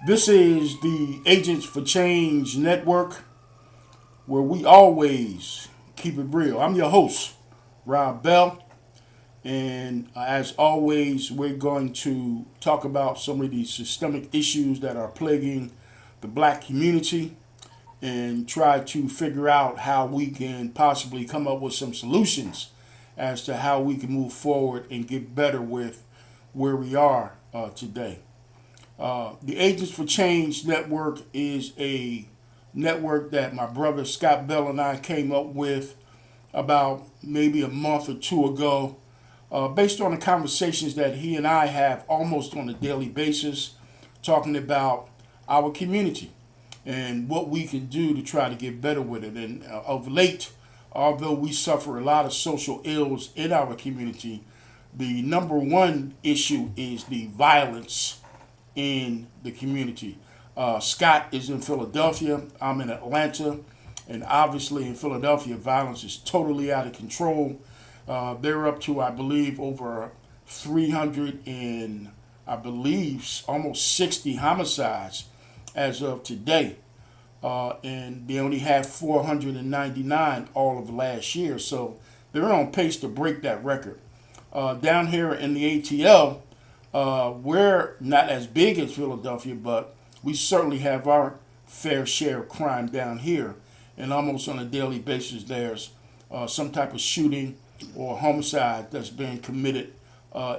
This is the Agents for Change Network, where we always keep it real. I'm your host, Rob Bell, and as always, we're going to talk about some of these systemic issues that are plaguing the black community and try to figure out how we can possibly come up with some solutions as to how we can move forward and get better with where we are today. The Agents for Change Network is a network that my brother Scott Bell and I came up with about maybe a month or two ago, based on the conversations that he and I have almost on a daily basis, talking about our community and what we can do to try to get better with it. And of late, although we suffer a lot of social ills in our community, the number one issue is the violence in the community. Scott is in Philadelphia. I'm in Atlanta. And obviously, in Philadelphia, violence is totally out of control. They're up to, I believe, over 300 and I believe almost 60 homicides as of today. And they only had 499 all of last year. So they're on pace to break that record. Down here in the ATL, we're not as big as Philadelphia, but we certainly have our fair share of crime down here. And almost on a daily basis, there's some type of shooting or homicide that's being committed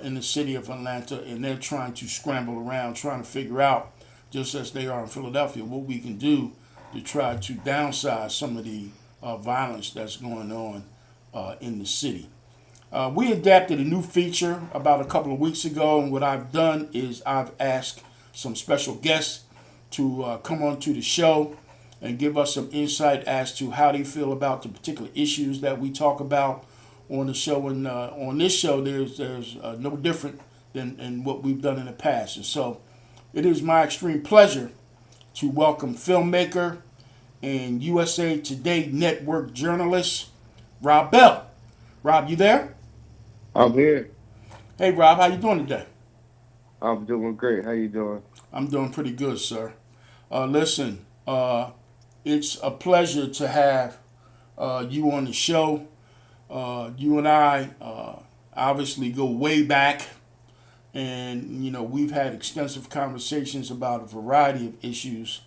in the city of Atlanta, and they're trying to scramble around, trying to figure out, just as they are in Philadelphia, what we can do to try to downsize some of the violence that's going on in the city. We adapted a new feature about a couple of weeks ago, and what I've done is I've asked some special guests to come onto the show and give us some insight as to how they feel about the particular issues that we talk about on the show. And on this show, there's no different than in what we've done in the past. And so it is my extreme pleasure to welcome filmmaker and USA Today Network journalist Rob Bell. Rob, you there? I'm here. Hey, Rob, how you doing today? I'm doing great. How you doing? I'm doing pretty good, sir. Listen, it's a pleasure to have you on the show. You and I obviously go way back, and we've had extensive conversations about a variety of issues,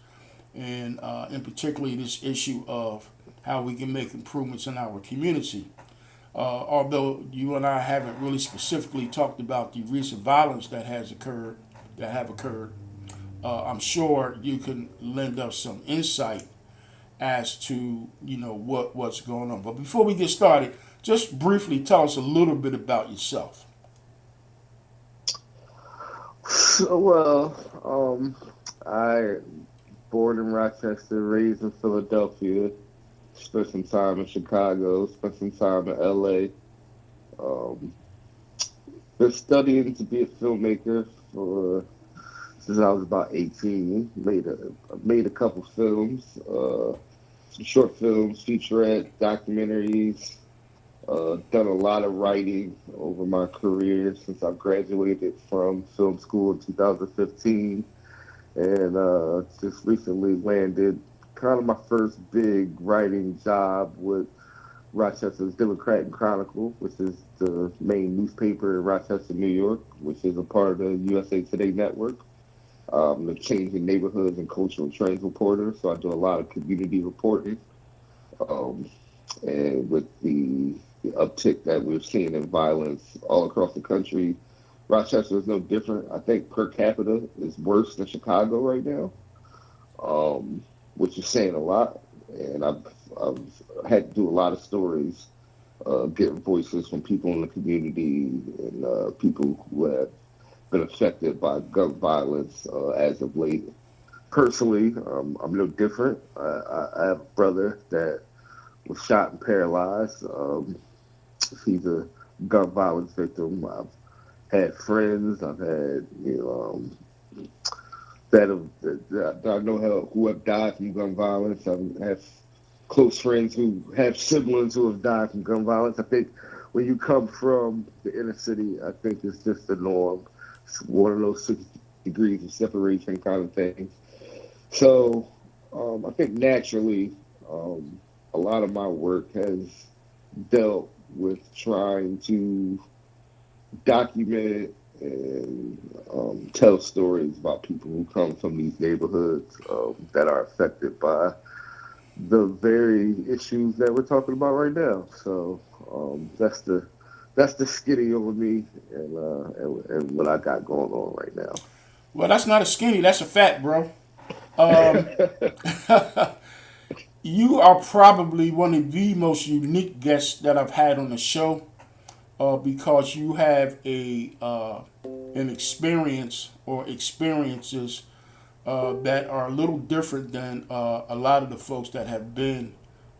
and in particularly this issue of how we can make improvements in our community. Although you and I haven't really specifically talked about the recent violence that have occurred, I'm sure you can lend us some insight as to what's going on. But before we get started, just briefly tell us a little bit about yourself. I born in Rochester, raised in Philadelphia, spent some time in Chicago, spent some time in LA. Um, been studying to be a filmmaker for since I was about 18. Made a couple films, some short films, featurette, documentaries. Done a lot of writing over my career since I graduated from film school in 2015, and just recently landed kind of my first big writing job with Rochester's Democrat and Chronicle, which is the main newspaper in Rochester, New York, which is a part of the USA Today network. The changing neighborhoods and cultural trends reporter, so I do a lot of community reporting. Um, and with the uptick that we're seeing in violence all across the country, Rochester is no different. I think per capita is worse than Chicago right now, um, which is saying a lot. And I've had to do a lot of stories, getting voices from people in the community and people who have been affected by gun violence as of late. Personally, I'm no different. I have a brother that was shot and paralyzed. He's a gun violence victim. I've had friends. I've had that I know who have died from gun violence. I have close friends who have siblings who have died from gun violence. I think when you come from the inner city, I think it's just the norm. It's one of those degrees of separation kind of things. So I think naturally, a lot of my work has dealt with trying to document and tell stories about people who come from these neighborhoods that are affected by the very issues that we're talking about right now. So that's the skinny on me and what I got going on right now. Well, that's not a skinny. That's a fat, bro. Um, you are probably one of the most unique guests that I've had on the show because you have a an experience or experiences that are a little different than a lot of the folks that have been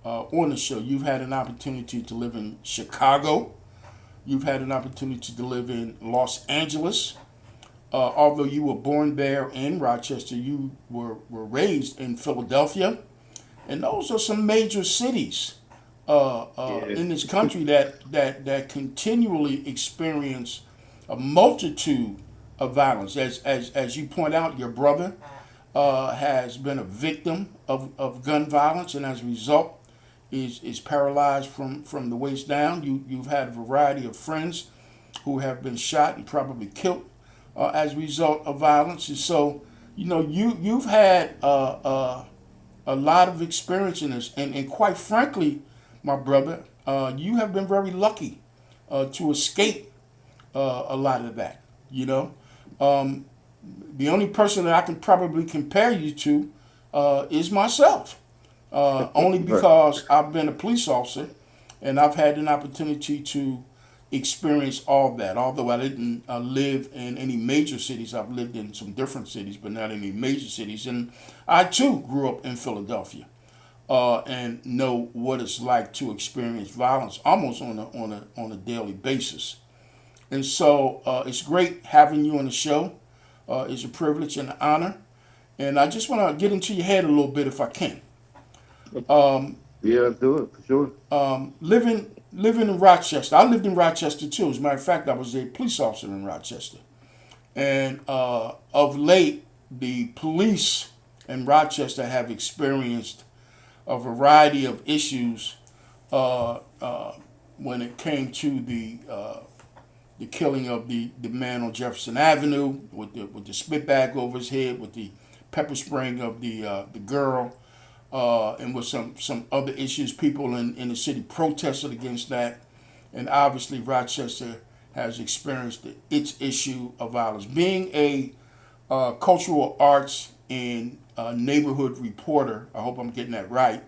on the show. You've had an opportunity to live in Chicago. You've had an opportunity to live in Los Angeles. Although you were born there in Rochester, you were raised in Philadelphia. And those are some major cities Yeah. in this country that continually experience a multitude of violence. As you point out, your brother has been a victim of gun violence, and as a result, is paralyzed from the waist down. You've had a variety of friends who have been shot and probably killed as a result of violence, and so you've had a lot of experience in this, and quite frankly, my brother, you have been very lucky to escape a lot of that. You know, um, the only person that I can probably compare you to is myself, only Right. because I've been a police officer and I've had an opportunity to experience all that. Although I didn't live in any major cities, I've lived in some different cities, but not any major cities. And I too grew up in Philadelphia and know what it's like to experience violence almost on a daily basis. And so it's great having you on the show. It's a privilege and an honor. And I just want to get into your head a little bit if I can. Yeah, let's do it for sure. Living in Rochester, I lived in Rochester too. As a matter of fact, I was a police officer in Rochester. And of late, the police in Rochester have experienced a variety of issues when it came to the killing of the man on Jefferson Avenue with the spit bag over his head, with the pepper spraying of the girl, and with some other issues. People in the city protested against that, and obviously Rochester has experienced its issue of violence. Being a cultural arts and neighborhood reporter, I hope I'm getting that right.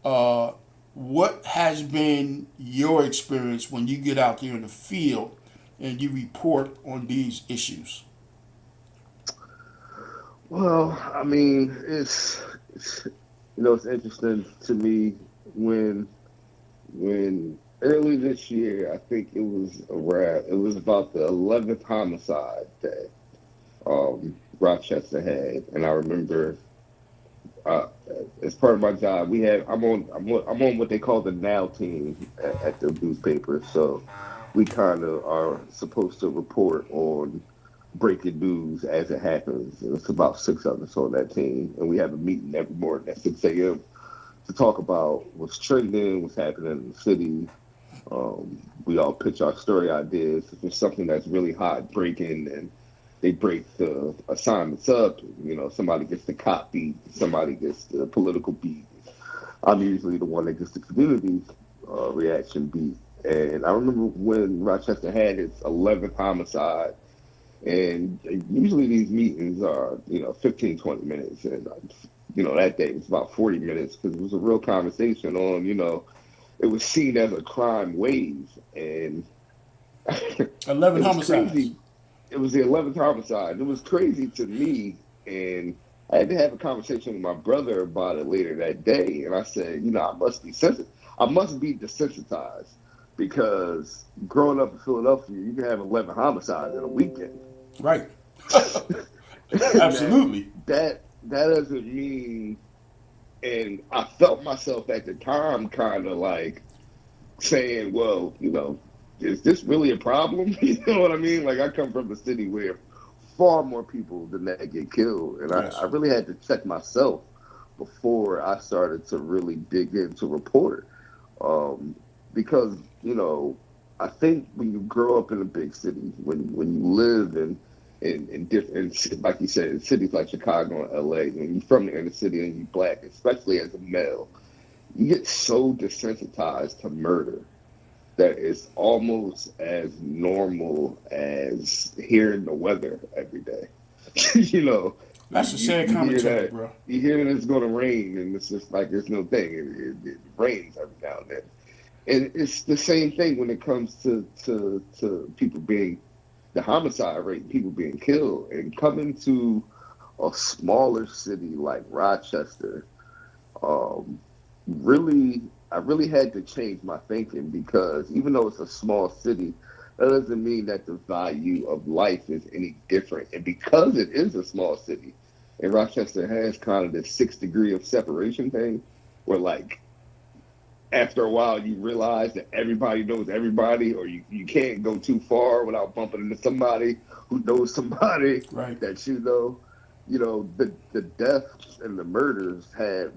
Uh, what has been your experience when you get out there in the field and you report on these issues? Well, I mean, it's it's interesting to me when early this year, I think it was about the 11th homicide that Rochester had, and I remember uh, as part of my job, I'm on what they call the Now team at the newspaper. So we kind of are supposed to report on breaking news as it happens. And it's about six of us on that team, and we have a meeting every morning at 6 a.m. to talk about what's trending, what's happening in the city. We all pitch our story ideas. If there's something that's really hot breaking, and they break the assignments up, somebody gets the cop beat, somebody gets the political beat. I'm usually the one that gets the community reaction beat. And I remember when Rochester had its 11th homicide, and usually these meetings are, 15, 20 minutes. And, that day was about 40 minutes because it was a real conversation on, it was seen as a crime wave. And 11 it was homicides. crazy. It was the 11th homicide. It was crazy to me. And I had to have a conversation with my brother about it later that day. And I said, I must be sensitive. I must be desensitized because growing up in Philadelphia, you can have 11 homicides in a weekend. Right. And Absolutely. that doesn't mean, and I felt myself at the time kind of like saying, well, is this really a problem? You know what I mean? Like I come from a city where far more people than that get killed. And I Yes. really had to check myself before I started to really dig into report. Um, because, I think when you grow up in a big city, when you live in different, like you said, in cities like Chicago and LA, when you're from the inner city and you're black, especially as a male, you get so desensitized to murder that it's almost as normal as hearing the weather every day. you know, That's a sad you hear commentary, that, bro. you hear that it's going to rain, and it's just like there's no thing. It rains every now and then, and it's the same thing when it comes to people being the homicide rate, people being killed, and coming to a smaller city like Rochester. Um, really, I really had to change my thinking because even though it's a small city, that doesn't mean that the value of life is any different. And because it is a small city, and Rochester has kind of this 6 degree of separation thing, where like after a while you realize that everybody knows everybody, or you can't go too far without bumping into somebody who knows somebody Right. that you know. The deaths and the murders have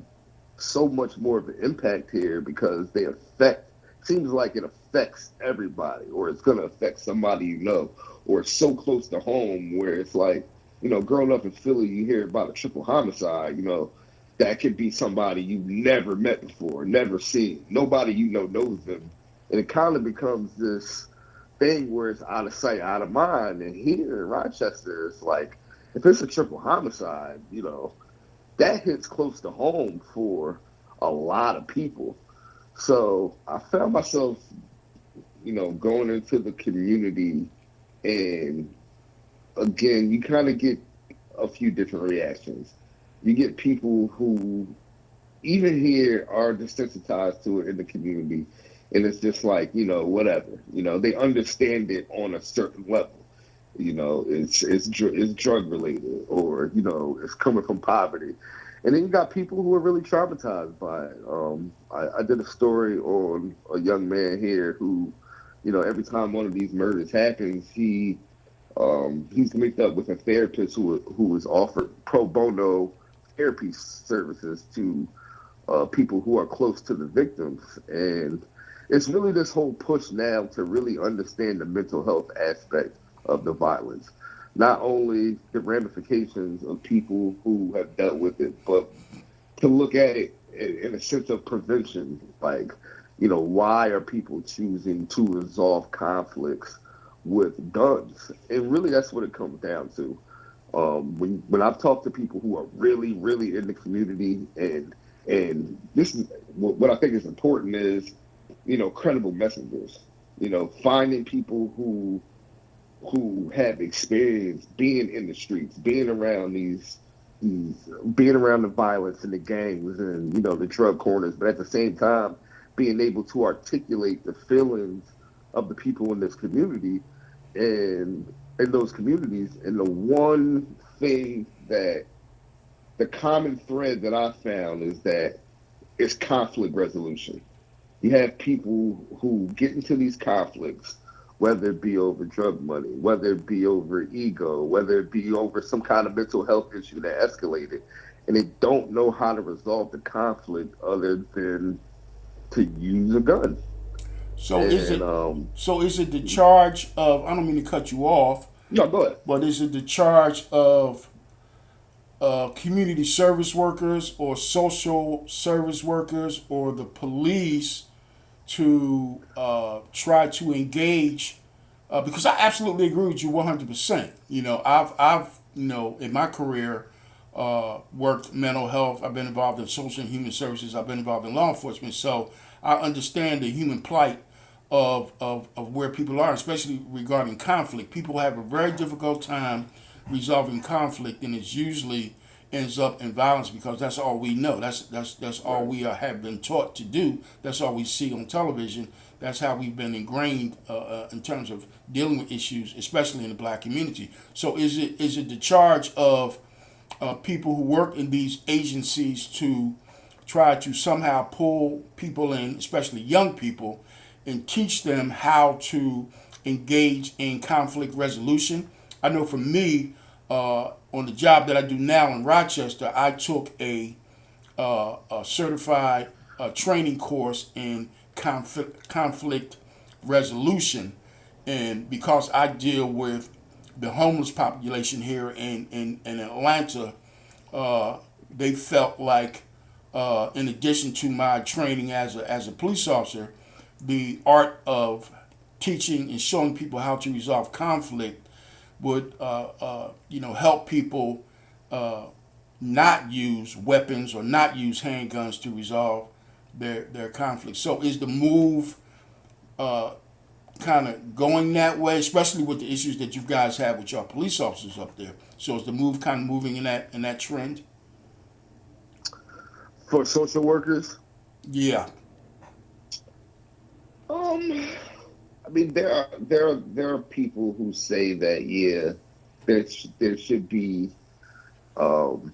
so much more of an impact here because they affect seems like it affects everybody, or it's going to affect somebody or it's so close to home where it's like, growing up in Philly, you hear about a triple homicide. That could be somebody you never met before, never seen, nobody knows them, and it kind of becomes this thing where it's out of sight, out of mind. And here in Rochester, it's like if it's a triple homicide, that hits close to home for a lot of people. So I found myself, going into the community, and again, you kind of get a few different reactions. You get people who, even here, are desensitized to it in the community, and it's just like, whatever. They understand it on a certain level. It's drug related, or it's coming from poverty. And then you got people who are really traumatized by it. I did a story on a young man here who, every time one of these murders happens, he's linked up with a therapist who is offered pro bono therapy services to people who are close to the victims. And it's really this whole push now to really understand the mental health aspect of the violence. Not only the ramifications of people who have dealt with it, but to look at it in a sense of prevention. Like, why are people choosing to resolve conflicts with guns? And really, that's what it comes down to. When I've talked to people who are really, really in the community, and this is what I think is important is, credible messengers. Finding people who have experience being in the streets, these being around the violence and the gangs and the drug corners, but at the same time being able to articulate the feelings of the people in this community and in those communities. And the one thing that the common thread that I found is that it's conflict resolution. You have people who get into these conflicts, whether it be over drug money, whether it be over ego, whether it be over some kind of mental health issue that escalated, and they don't know how to resolve the conflict other than to use a gun. So is And it so is it the charge of, I don't mean to cut you off, no, go ahead. but is it the charge of community service workers or social service workers or the police to try to engage? Because I absolutely agree with you 100%. I've in my career worked mental health. I've been involved in social and human services. I've been involved in law enforcement. So I understand the human plight of where people are, especially regarding conflict. People have a very difficult time resolving conflict, and it usually ends up in violence because that's all we know. That's all Right. we have been taught to do. That's all we see on television. That's how we've been ingrained in terms of dealing with issues, especially in the black community. So is it the charge of people who work in these agencies to try to somehow pull people in, especially young people, and teach them how to engage in conflict resolution? I know for me, On the job that I do now in Rochester, I took a certified training course in conflict resolution, and because I deal with the homeless population here in Atlanta, uh, they felt like, in addition to my training as a police officer, the art of teaching and showing people how to resolve conflict would help people uh, not use weapons or not use handguns to resolve their conflict. So is the move uh, kind of going that way, especially with the issues that you guys have with your police officers up there? So is the move kind of moving in that trend? For social workers, Yeah. um, I mean, there are people who say that yeah, there should be um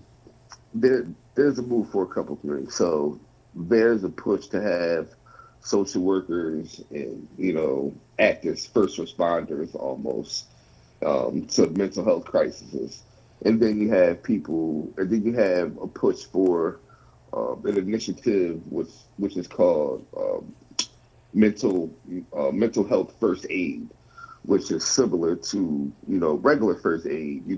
there there's a move for a couple of things. So there's a push to have social workers and act as first responders almost to mental health crises, and then you have a push for an initiative which is called mental mental health first aid, which is similar to regular first aid. You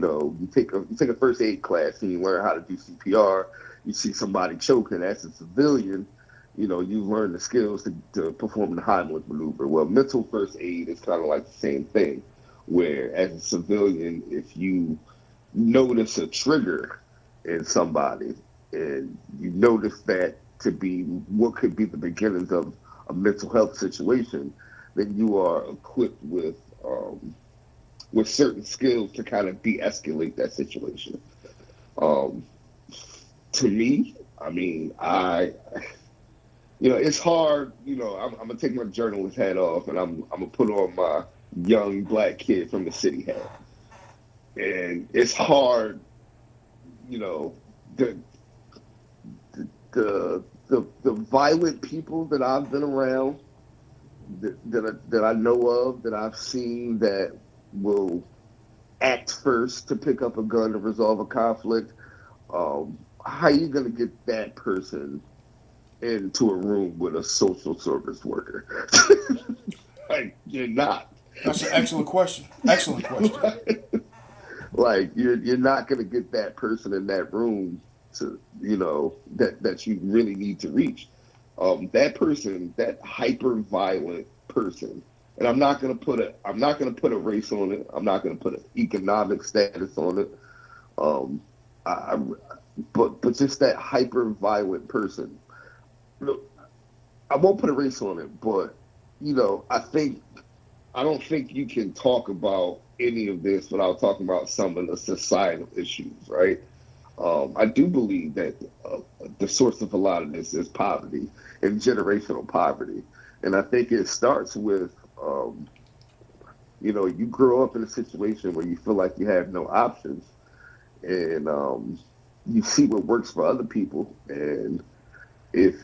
take a first aid class and you learn how to do CPR. You see somebody choking as a civilian, you learn the skills to perform the Heimlich maneuver. Well, mental first aid is kind of like the same thing, where as a civilian, if you notice a trigger in somebody and you notice that to be what could be the beginnings of a mental health situation, then you are equipped with certain skills to kind of de-escalate that situation. Um, to me, I mean, it's hard. I'm gonna take my journalist hat off and I'm gonna put on my young black kid from the city hat, and it's hard. You know, the the violent people that I've been around, that I know of, that I've seen, that will act first to pick up a gun to resolve a conflict. How you gonna get that person into a room with a social service worker? Like, you're not. That's an excellent question. Excellent question. Like, you're not gonna get that person in that room to that you really need to reach. That person, that hyper violent person, and I'm not gonna put a race on it. I'm not gonna put an economic status on it. Um, I, but just that hyper violent person. Look, I won't put a race on it, but I don't think you can talk about any of this without talking about some of the societal issues, right? I do believe that the source of a lot of this is poverty and generational poverty, and I think it starts with you grow up in a situation where you feel like you have no options, and you see what works for other people, and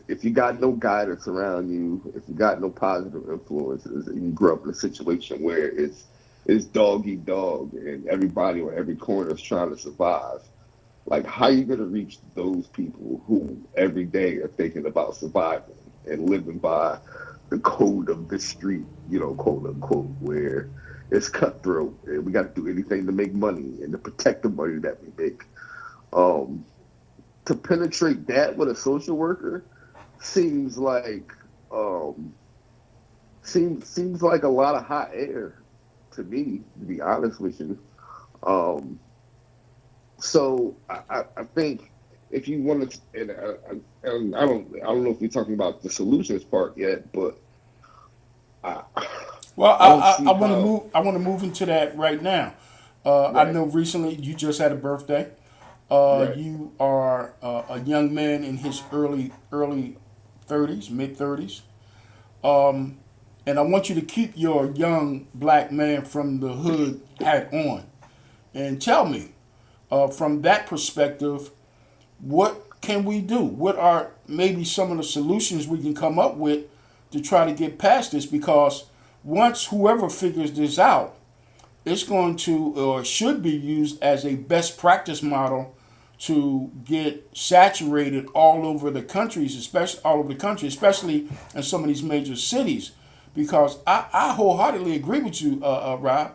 if you got no guidance around you, if you got no positive influences, and you grow up in a situation where it's dog eat dog, and everybody on every corner is trying to survive, like, how you gonna reach those people who every day are thinking about surviving and living by the code of the street, quote unquote, where it's cutthroat and we got to do anything to make money and to protect the money that we make. Um, to penetrate that with a social worker seems like um, seems like a lot of hot air to me, to be honest with you. Um, so I think if you want to, and I don't know if we're talking about the solutions part yet, but I Well, I don't I see want to how. move. I want to move into that right now. I Right, know recently you just had a birthday. right. You are a young man in his early 30s, mid 30s, and I want you to keep your young black man from the hood hat on and tell me, from that perspective, what can we do? What are maybe some of the solutions we can come up with to try to get past this? Because once whoever figures this out, it's going to or should be used as a best practice model to get saturated all over the countries, especially all over the country, especially in some of these major cities. Because I wholeheartedly agree with you, Rob.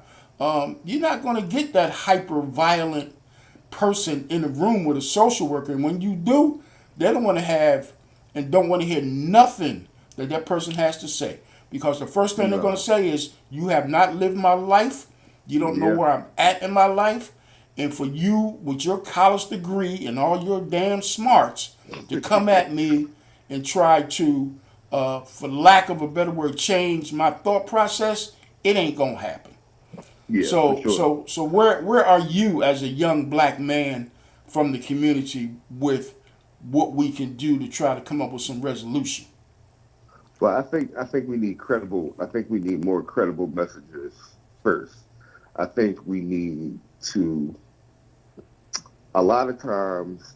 You're not going to get that hyper violent person in the room with a social worker, and when you do, they don't want to have and don't want to hear nothing that that person has to say, because the first thing they're going to No. say is, "You have not lived my life. You don't know Yeah. where I'm at in my life." And for you, with your college degree and all your damn smarts, to come at me and try to, for lack of a better word, change my thought process, it ain't gonna happen. Yeah, for So sure. so so where are you as a young black man from the community with what we can do to try to come up with some resolution? But I think we need credible. I think we need more credible messages first. I think we need to. A lot of times,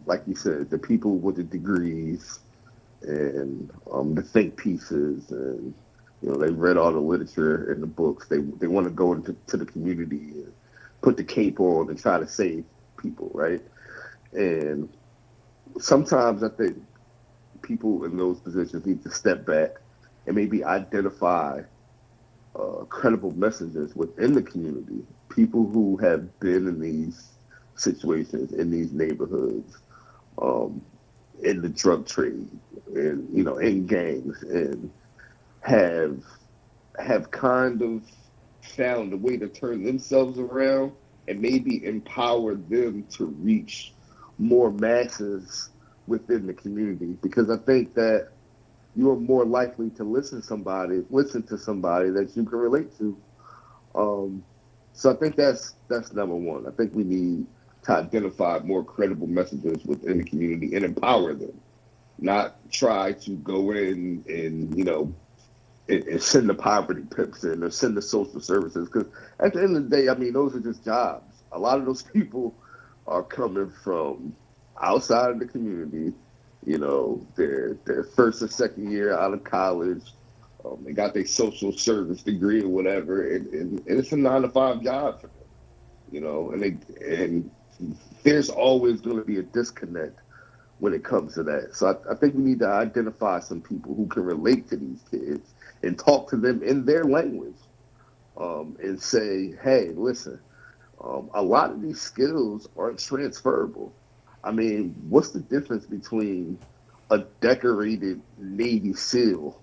like you said, the people with the degrees and the think pieces, and they read all the literature and the books. They want to go into the community and put the cape on and try to save people, right? And sometimes I think people in those positions need to step back and maybe identify credible messages within the community. People who have been in these situations, in these neighborhoods, um, in the drug trade, and in gangs, and have have kind of found a way to turn themselves around and maybe empower them to reach more masses within the community. Because I think that you are more likely to listen to somebody that you can relate to. Um, so I think that's number one. I think we need to identify more credible messages within the community and empower them, not try to go in and and send the poverty pimps in or send the social services. Because at the end of the day, I mean, those are just jobs. A lot of those people are coming from outside of the community. Their first or second year out of college. They got their social service degree or whatever, and it's a 9 to 5 job for them. And there's always going to be a disconnect when it comes to that. So I think we need to identify some people who can relate to these kids and talk to them in their language, and say, hey, listen, a lot of these skills aren't transferable. I mean, what's the difference between a decorated Navy SEAL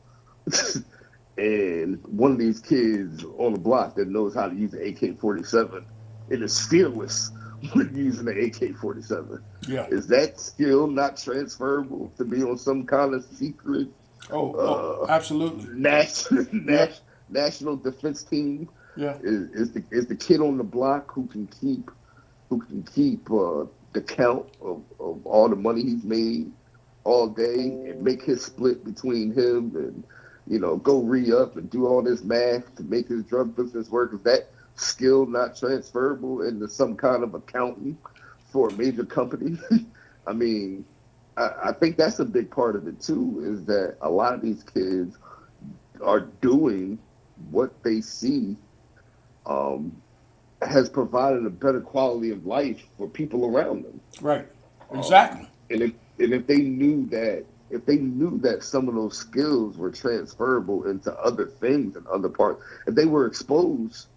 and one of these kids on the block that knows how to use an AK-47 and is fearless when using the AK-47? Yeah. Is that skill not transferable to be on some kind of secret uh, Absolutely. national Yeah. national defense team? Yeah. Is the kid on the block who can keep the count of all the money he's made all day and make his split between him and go re-up and do all this math to make his drug business work? Is that skill not transferable into some kind of accounting for a major company? I mean, I think that's a big part of it too, is that a lot of these kids are doing what they see um, has provided a better quality of life for people around them. Right. Um, Exactly. and if they knew that some of those skills were transferable into other things and other parts, if they were exposed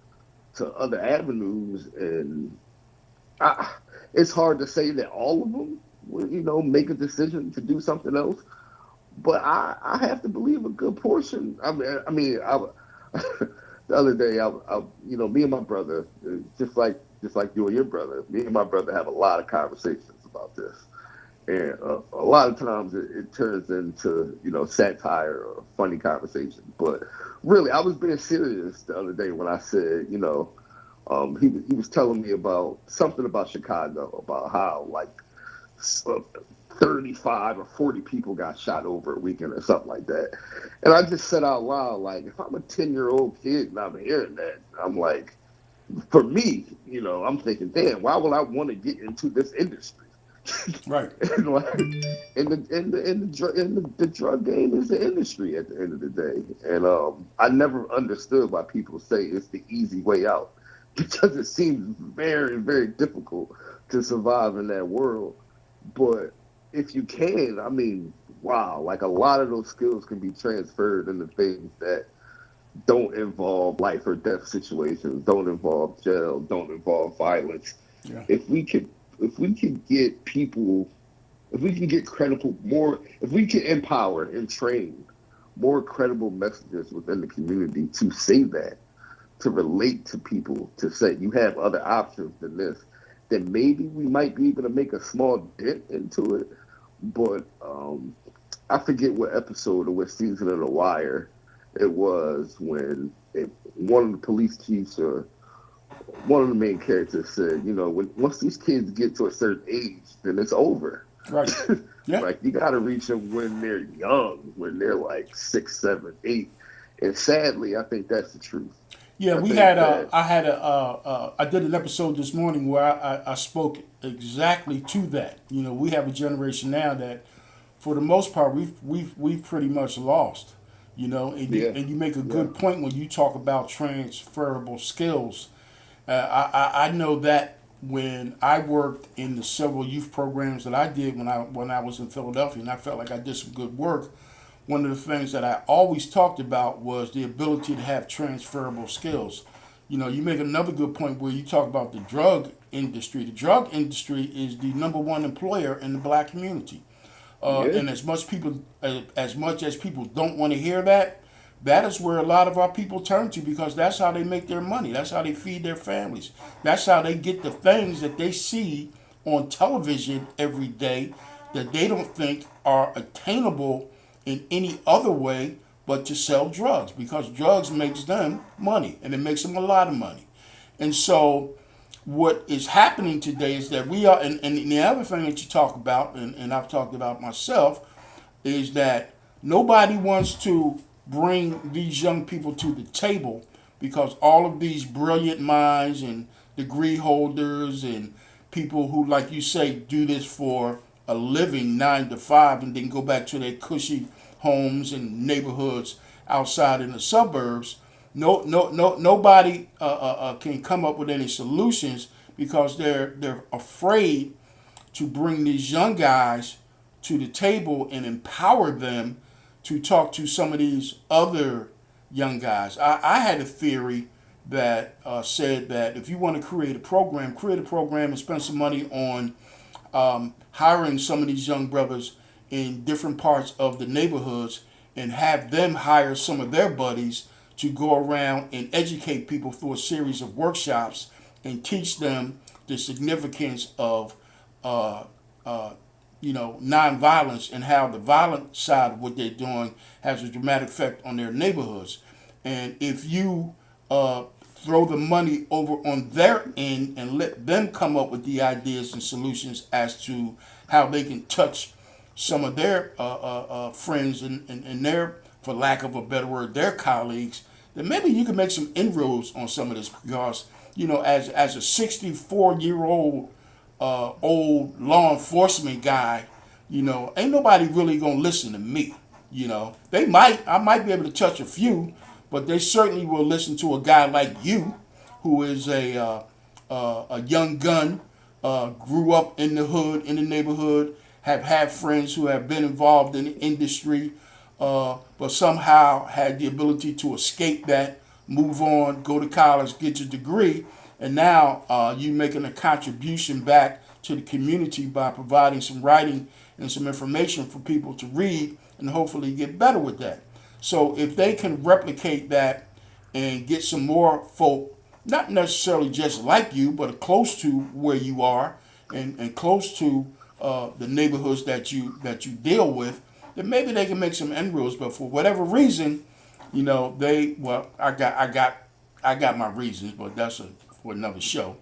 to other avenues, and I, it's hard to say that all of them would, make a decision to do something else. But I have to believe a good portion. I the other day, me and my brother, just like you and your brother, me and my brother have a lot of conversations about this, and a lot of times it turns into satire or funny conversation. But really, I was being serious the other day when I said, he was telling me about something about Chicago, about how like uh, 35 or 40 people got shot over a weekend or something like that. And I just said out loud, like, if I'm a 10-year-old kid and I'm hearing that, I'm like, for me, I'm thinking, damn, why would I want to get into this industry? Right. And like, the drug game is the industry at the end of the day. And I never understood why people say it's the easy way out because it seems very, very difficult to survive in that world. But if you can, I mean, wow, like a lot of those skills can be transferred into things that don't involve life or death situations, don't involve jail, don't involve violence. Yeah. If we could, if we could get people, if we can get credible more, if we can empower and train more credible messages within the community to say that, to relate to people, to say you have other options than this, then maybe we might be able to make a small dent into it. But I forget what episode or what season of The Wire it was when one of the police chiefs or one of the main characters said, you know, when once these kids get to a certain age, then it's over. Right. Yeah. Like you got to reach them when they're young, when they're like 6, 7, 8. And sadly, I think that's the truth. Yeah, I we had think that I did an episode this morning where I spoke exactly to that. You know, we have a generation now that, for the most part, we've pretty much lost. You know, yeah, and you make a yeah, good point when you talk about transferable skills. I know that when I worked in the several youth programs that I did when I was in Philadelphia, and I felt like I did some good work. One of the things that I always talked about was the ability to have transferable skills. You know, you make another good point where you talk about the drug industry. The drug industry is the number one employer in the black community. yeah. And as much as people don't want to hear that, that is where a lot of our people turn to because that's how they make their money. That's how they feed their families. That's how they get the things that they see on television every day that they don't think are attainable in any other way but to sell drugs because drugs makes them money and it makes them a lot of money. And so what is happening today is that we are, and the other thing that you talk about, and I've talked about myself, is that nobody wants to bring these young people to the table because all of these brilliant minds and degree holders and people who, like you say, do this for a living 9 to 5 and then go back to their cushy homes and neighborhoods outside in the suburbs. Nobody can come up with any solutions because they're afraid to bring these young guys to the table and empower them to talk to some of these other young guys. I had a theory that said that if you want to create a program and spend some money on hiring some of these young brothers in different parts of the neighborhoods and have them hire some of their buddies to go around and educate people through a series of workshops and teach them the significance of uh, uh, nonviolence and how the violent side of what they're doing has a dramatic effect on their neighborhoods. And if you throw the money over on their end and let them come up with the ideas and solutions as to how they can touch some of their friends and their, for lack of a better word, their colleagues, then maybe you can make some inroads on some of this because, as a 64-year-old old law enforcement guy, ain't nobody really gonna listen to me. I might be able to touch a few, but they certainly will listen to a guy like you, who is a young gun, grew up in the hood, in the neighborhood, have had friends who have been involved in the industry, but somehow had the ability to escape that, move on, go to college, get your degree, and now you making a contribution back to the community by providing some writing and some information for people to read and hopefully get better with that. So if they can replicate that and get some more folk, not necessarily just like you, but close to where you are and close to the neighborhoods that you deal with, then maybe they can make some inroads. But for whatever reason, I got my reasons, but for another show.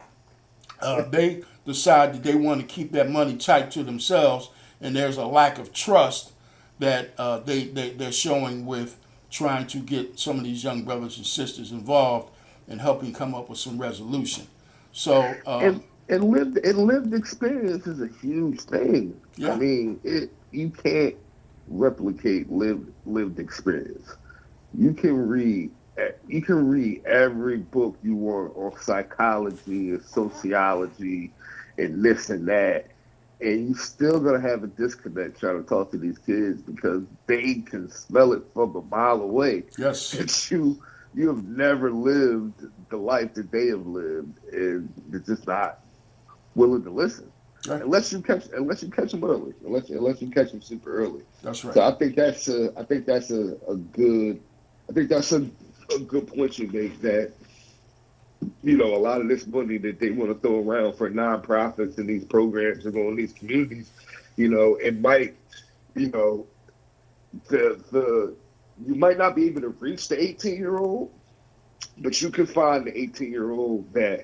They decide that they want to keep that money tight to themselves, and there's a lack of trust that they're showing with trying to get some of these young brothers and sisters involved and helping come up with some resolution. So And and lived experience is a huge thing. I Yeah. mean, you can't replicate lived experience. You can read you can read every book you want on psychology and sociology and this and that, and you still gonna have a disconnect trying to talk to these kids because they can smell it from a mile away Yes. that you have never lived the life that they have lived, and it's just not willing to listen Right. unless you catch them early, unless you catch them super early. That's right. So I think that's a good point you make, that a lot of this money that they want to throw around for nonprofits and these programs and going in these communities, it might, you know the you might not be able to reach the 18-year-old, but you can find the 18-year-old that,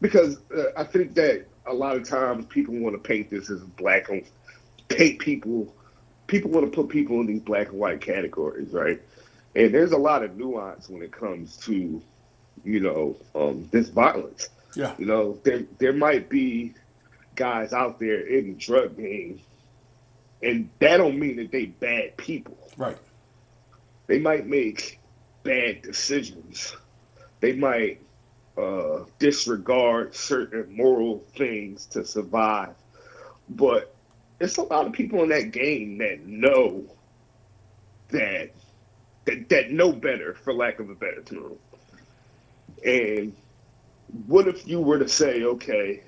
because I think that a lot of times people want to paint this as black and paint people want to put people in these black and white categories, right? And there's a lot of nuance when it comes to this violence. Yeah. There might be guys out there in the drug game, and that don't mean that they bad people. Right. They might make bad decisions. They might disregard certain moral things to survive. But it's a lot of people in that game that know that that know better, for lack of a better term. And what if you were to say, okay,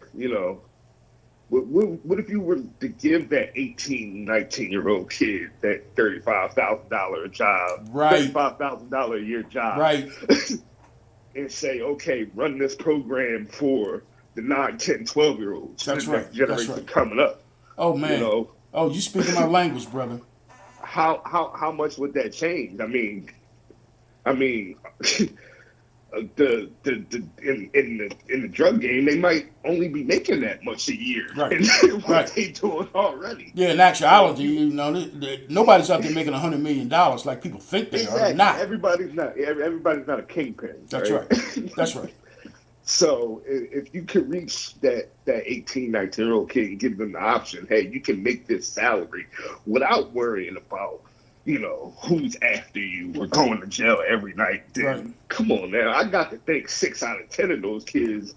what if you were to give that 18, 19-year-old kid that $35,000 a job, Right. $35,000 a year job, Right. and say, okay, run this program for the 9, 10, 12 year olds, the That's right. next That's generation right. coming up? Oh You man. know, Oh, you speaking my language, brother. how much would that change? I mean, in the drug game, they might only be making that much a year, Right. and what Right. they doing already. Yeah. In So actuality, you nobody's out there making $100 million like people think they are. They're exactly, not. everybody's not a kingpin, That's right? right. That's right. So if you can reach that 18, 19-year-old kid and give them the option, hey, you can make this salary without worrying about, who's after you or going to jail every night, Right. then come on now. I got to think 6 out of 10 of those kids,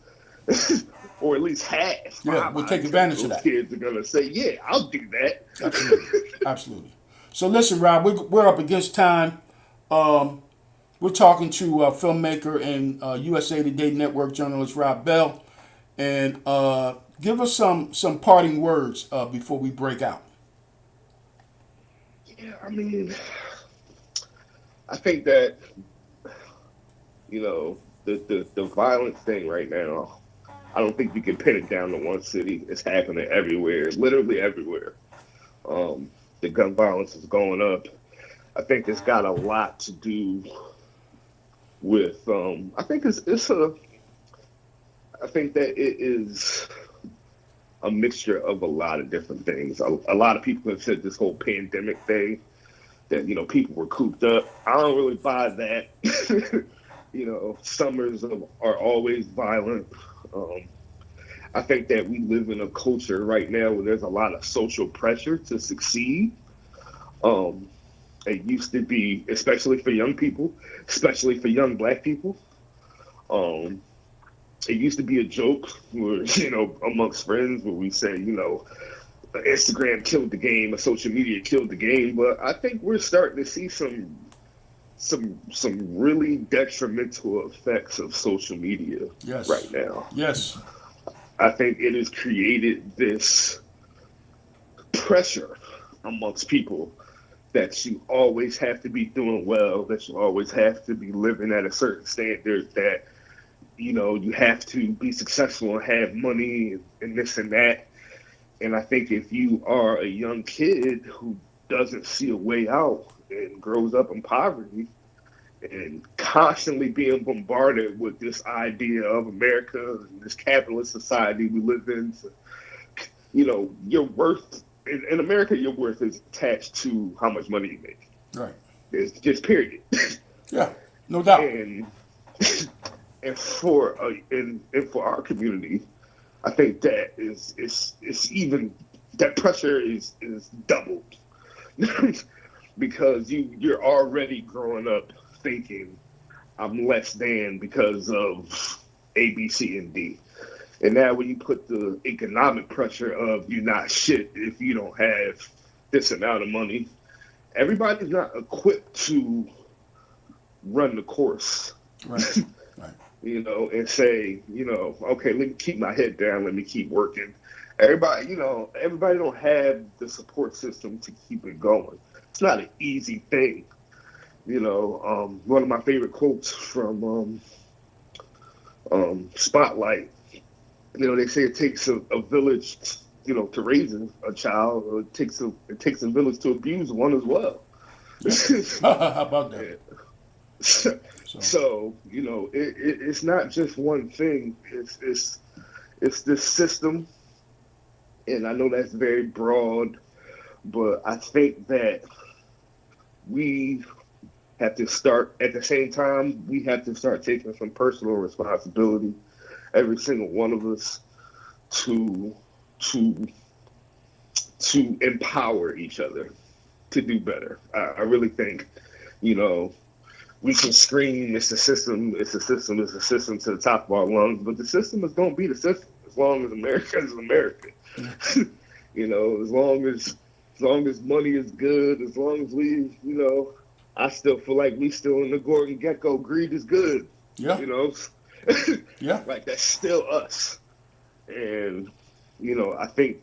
or at least half, Yeah. five We'll out take of 10 of advantage of those that. kids are going to say, yeah, I'll do Absolutely. that. Absolutely. So listen, Rob, we're up against time. Um, we're talking to filmmaker and USA Today Network journalist Rob Bell, and give us some parting words before we break out. Yeah, I think that, the violence thing right now, I don't think you can pin it down to one city. It's happening everywhere, literally everywhere. Um, the gun violence is going up. I think it's got a lot to do with. I think it's a. I think that it is a mixture of a lot of different things. A lot of people have said this whole pandemic thing, that people were cooped up. I don't really buy that. Summers are always violent. Um, I think that we live in a culture right now where there's a lot of social pressure to succeed. Um, it used to be, especially for young people, especially for young black people. Um, it used to be a joke where, amongst friends, where we say, Instagram killed the game, or social media killed the game. But I think we're starting to see some really detrimental effects of social media Yes. right now. Yes. I think it has created this pressure amongst people that you always have to be doing well, that you always have to be living at a certain standard, that you have to be successful and have money and this and that. And I think if you are a young kid who doesn't see a way out and grows up in poverty and constantly being bombarded with this idea of America and this capitalist society we live in, so, your worth in America, your worth is attached to how much money you make. Right. It's just period. Yeah. No doubt. and and for our community, I think that is it's even that pressure is doubled because you're already growing up thinking I'm less than because of A, B, C, and D. And now when you put the economic pressure of you're not shit if you don't have this amount of money, everybody's not equipped to run the course, Right. Right. and say, okay, let me keep my head down, let me keep working. Everybody don't have the support system to keep it going. It's not an easy thing. One of my favorite quotes from Spotlight. They say it takes a village, to raise a child. Or it takes a village to abuse one as well. Yep. How about that? Yeah. So, So it's not just one thing. It's this system, and I know that's very broad, but I think that we have to start at the same time. We have to start taking some personal responsibility, every single one of us, to to to empower each other to do better. I really think, you know, we can scream, it's the system, it's the system, it's the system to the top of our lungs, but the system is going to be the system as long as America is America. yeah. As long as money is good, as long as I still feel like we still in the Gordon Gecko. Greed is good, Yeah. you know, Yeah. like that's still us. And I think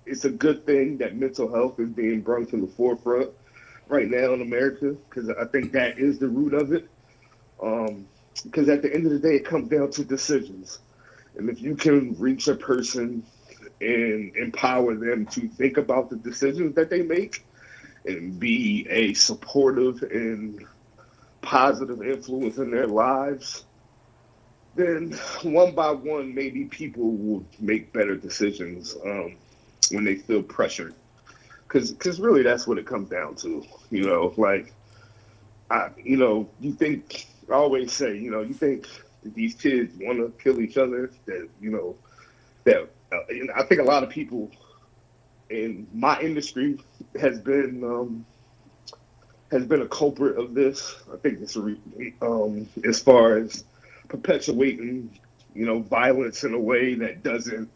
it's a good thing that mental health is being brought to the forefront right now in America, because I think that is the root of it. Because at the end of the day, it comes down to decisions. And if you can reach a person and empower them to think about the decisions that they make and be a supportive and positive influence in their lives, then one by one, maybe people will make better decisions when they feel pressured. Because really, that's what it comes down to. Like you think, I always say, you think that these kids want to kill each other, and I think a lot of people in my industry has been a culprit of this. I think as far as perpetuating, violence in a way that doesn't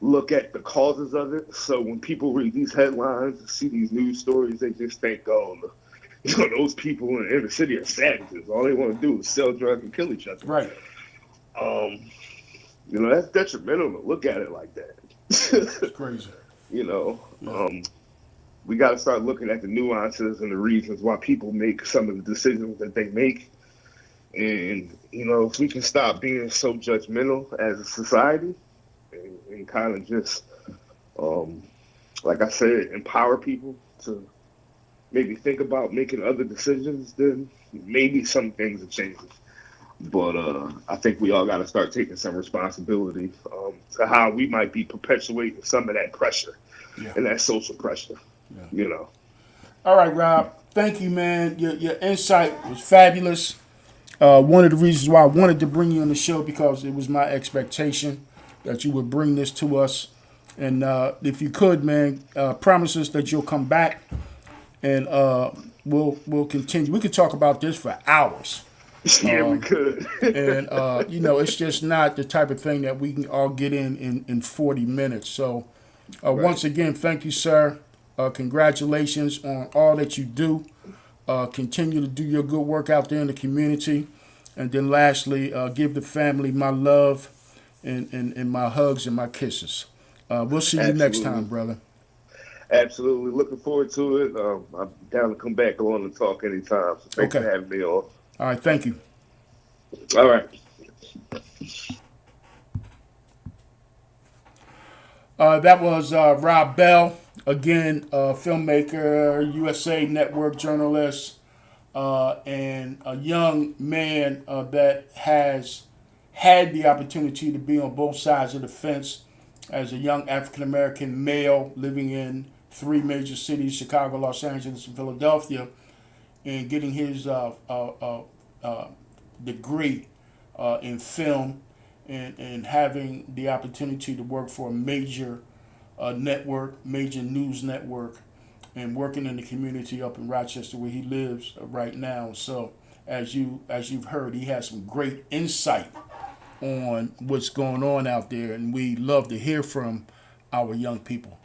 look at the causes of it. So when people read these headlines, see these news stories, they just think, oh, those people in the inner city are savages. All they want to do is sell drugs and kill each other. Right. Um, that's detrimental to look at it like It's that. crazy. you know, Yeah. um, we got to start looking at the nuances and the reasons why people make some of the decisions that they make. And, if we can stop being so judgmental as a society and kind of just, um, like I said, empower people to maybe think about making other decisions, then maybe some things will change. But I think we all got to start taking some responsibility to how we might be perpetuating some of that pressure Yeah. and that social pressure. Yeah. You know, All right, Rob. Thank you, man. Your insight was fabulous. One of the reasons why I wanted to bring you on the show because it was my expectation that you would bring this to us. And if you could, man, promise us that you'll come back and we'll continue. We could talk about this for hours. yeah, we could. And it's just not the type of thing that we can all get in 40 minutes. So Right. once again, thank you, sir. Congratulations on all that you do. Continue to do your good work out there in the community. And then lastly, give the family my love and my hugs and my kisses. We'll see you next time, Absolutely. brother. Absolutely. Looking forward to it. I'm down to come back on and talk anytime. So thanks for Okay. having me on. All right. Thank you. All right. That was Rob Bell, again, filmmaker, USA Network journalist, and a young man that has had the opportunity to be on both sides of the fence as a young African American male living in three major cities: Chicago, Los Angeles, and Philadelphia, and getting his degree in film and having the opportunity to work for a major network, major news network, and working in the community up in Rochester where he lives right now. So as you've heard, he has some great insight on what's going on out there, and we love to hear from our young people.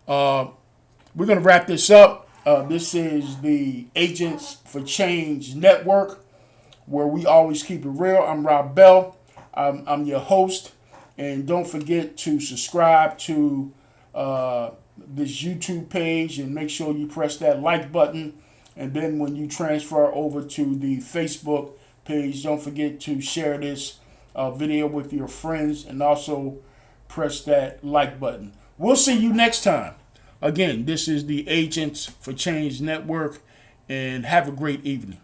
We're going to wrap this up. This is the Agents for Change Network, where we always keep it real. I'm Rob Bell. I'm your host. And don't forget to subscribe to this YouTube page and make sure you press that like button. And then when you transfer over to the Facebook page, don't forget to share this video with your friends and also press that like button. We'll see you next time. Again, this is the Agents for Change Network, and have a great evening.